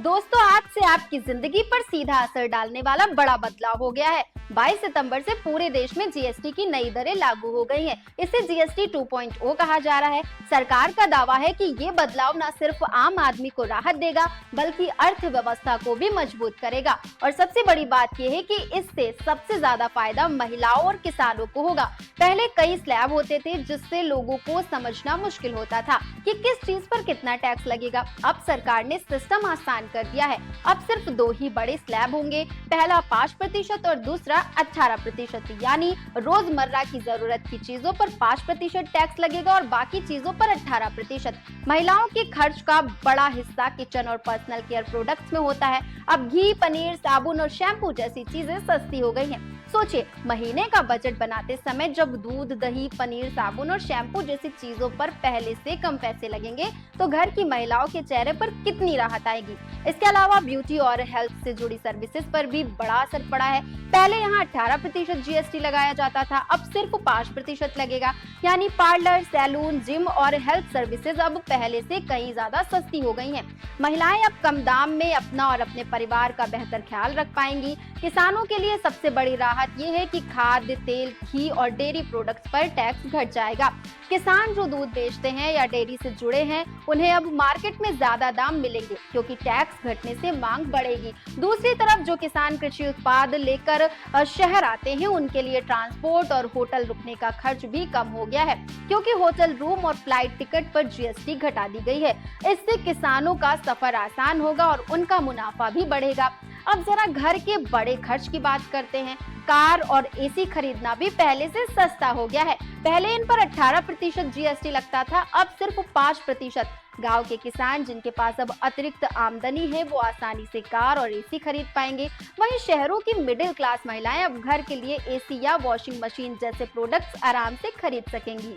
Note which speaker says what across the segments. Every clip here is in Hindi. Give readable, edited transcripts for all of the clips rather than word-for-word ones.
Speaker 1: दोस्तों, आज से आपकी जिंदगी पर सीधा असर डालने वाला बड़ा बदलाव हो गया है। 22 सितंबर से पूरे देश में जीएसटी की नई दरें लागू हो गई हैं। इसे जीएसटी 2.0 कहा जा रहा है। सरकार का दावा है कि ये बदलाव न सिर्फ आम आदमी को राहत देगा, बल्कि अर्थव्यवस्था को भी मजबूत करेगा। और सबसे बड़ी बात यह है कि इससे सबसे ज्यादा फायदा महिलाओं और किसानों को होगा। पहले कई स्लैब होते थे, जिससे लोगों को समझना मुश्किल होता था कि किस चीज पर कितना टैक्स लगेगा। अब सरकार ने सिस्टम आसान कर दिया है। अब सिर्फ दो ही बड़े स्लैब होंगे, पहला 5% और दूसरा 18%। यानी रोजमर्रा की जरूरत की चीजों पर 5% टैक्स लगेगा और बाकी चीजों पर 18%। महिलाओं के खर्च का बड़ा हिस्सा किचन और पर्सनल केयर प्रोडक्ट्स में होता है। अब घी, पनीर, साबुन और शैम्पू जैसी चीजें सस्ती हो गई हैं। सोचिए, महीने का बजट बनाते समय जब दूध, दही, पनीर, साबुन और शैम्पू जैसी चीजों पर पहले से कम पैसे लगेंगे, तो घर की महिलाओं के चेहरे पर कितनी राहत आएगी। इसके अलावा ब्यूटी और हेल्थ से जुड़ी सर्विसेज पर भी बड़ा असर पड़ा है। पहले यहाँ 18% जीएसटी लगाया जाता था, अब सिर्फ 5% लगेगा। यानी पार्लर, सैलून, जिम और हेल्थ सर्विसेज अब पहले से कहीं ज्यादा सस्ती हो गई हैं। महिलाएं अब कम दाम में अपना और अपने परिवार का बेहतर ख्याल रख पाएंगी। किसानों के लिए सबसे बड़ी राहत ये है कि खाद्य तेल, घी और डेयरी प्रोडक्ट्स पर टैक्स घट जाएगा। किसान जो दूध बेचते हैं या डेयरी से जुड़े हैं, उन्हें अब मार्केट में ज्यादा दाम मिलेंगे, क्योंकि टैक्स घटने से मांग बढ़ेगी। दूसरी तरफ जो किसान कृषि उत्पाद लेकर शहर आते हैं, उनके लिए ट्रांसपोर्ट और होटल रुकने का खर्च भी कम हो गया है, क्योंकि होटल रूम और फ्लाइट टिकट पर जीएसटी घटा दी गई है। इससे किसानों का सफर आसान होगा और उनका मुनाफा भी बढ़ेगा। अब जरा घर के बड़े खर्च की बात करते हैं। कार और एसी खरीदना भी पहले से सस्ता हो गया है। पहले इन पर 18% जीएसटी लगता था, अब सिर्फ 5%। गांव के किसान जिनके पास अब अतिरिक्त आमदनी है, वो आसानी से कार और एसी खरीद पाएंगे। वहीं शहरों की मिडिल क्लास महिलाएं अब घर के लिए एसी या वॉशिंग मशीन जैसे प्रोडक्ट्स आराम से खरीद सकेंगी।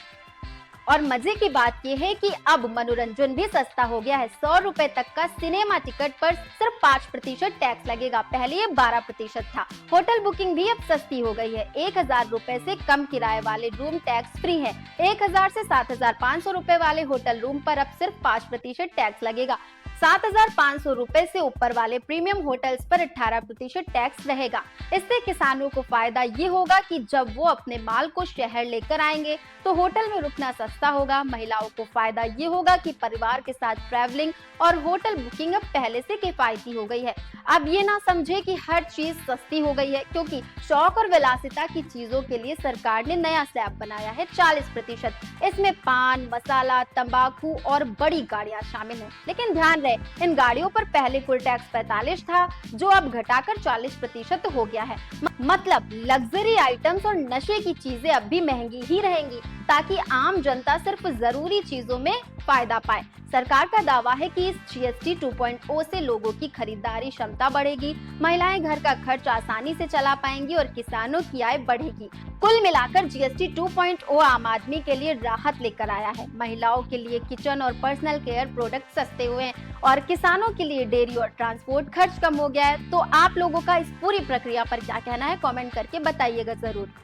Speaker 1: और मजे की बात यह है कि अब मनोरंजन भी सस्ता हो गया है। 100 रुपए तक का सिनेमा टिकट पर सिर्फ 5% टैक्स लगेगा, पहले ये 12% था। होटल बुकिंग भी अब सस्ती हो गई है। 1000 रुपए से कम किराए वाले रूम टैक्स फ्री है। 1000 से 7500 रुपए वाले होटल रूम पर अब सिर्फ 5% टैक्स लगेगा। 7500 रुपए से ऊपर वाले प्रीमियम होटल्स पर 18% टैक्स रहेगा। इससे किसानों को फायदा ये होगा कि जब वो अपने माल को शहर लेकर आएंगे, तो होटल में रुकना सस्ता होगा। महिलाओं को फायदा ये होगा कि परिवार के साथ ट्रैवलिंग और होटल बुकिंग अब पहले से किफायती हो गई है। अब ये ना समझे कि हर चीज सस्ती हो गई है, क्योंकि शौक और विलासिता की चीजों के लिए सरकार ने नया स्लैब बनाया है, 40%। इसमें पान, मसाला, तंबाकू और बड़ी गाड़ियां शामिल हैं। लेकिन ध्यान रहे, इन गाड़ियों पर पहले फुल टैक्स 45 था, जो अब घटाकर 40% हो गया है। मतलब लग्जरी आइटम्स और नशे की चीजें अब भी महंगी ही रहेंगी, ताकि आम जनता सिर्फ जरूरी चीजों में फायदा पाए। सरकार का दावा है कि इस जीएसटी 2.0 से लोगों की खरीदारी क्षमता बढ़ेगी, महिलाएं घर का खर्च आसानी से चला पाएंगी और किसानों की आय बढ़ेगी। कुल मिलाकर जीएसटी 2.0 आम आदमी के लिए राहत लेकर आया है। महिलाओं के लिए किचन और पर्सनल केयर प्रोडक्ट सस्ते हुए हैं और किसानों के लिए डेयरी और ट्रांसपोर्ट खर्च कम हो गया है। तो आप लोगों का इस पूरी प्रक्रिया पर क्या कहना है, कमेंट करके बताइएगा जरूर।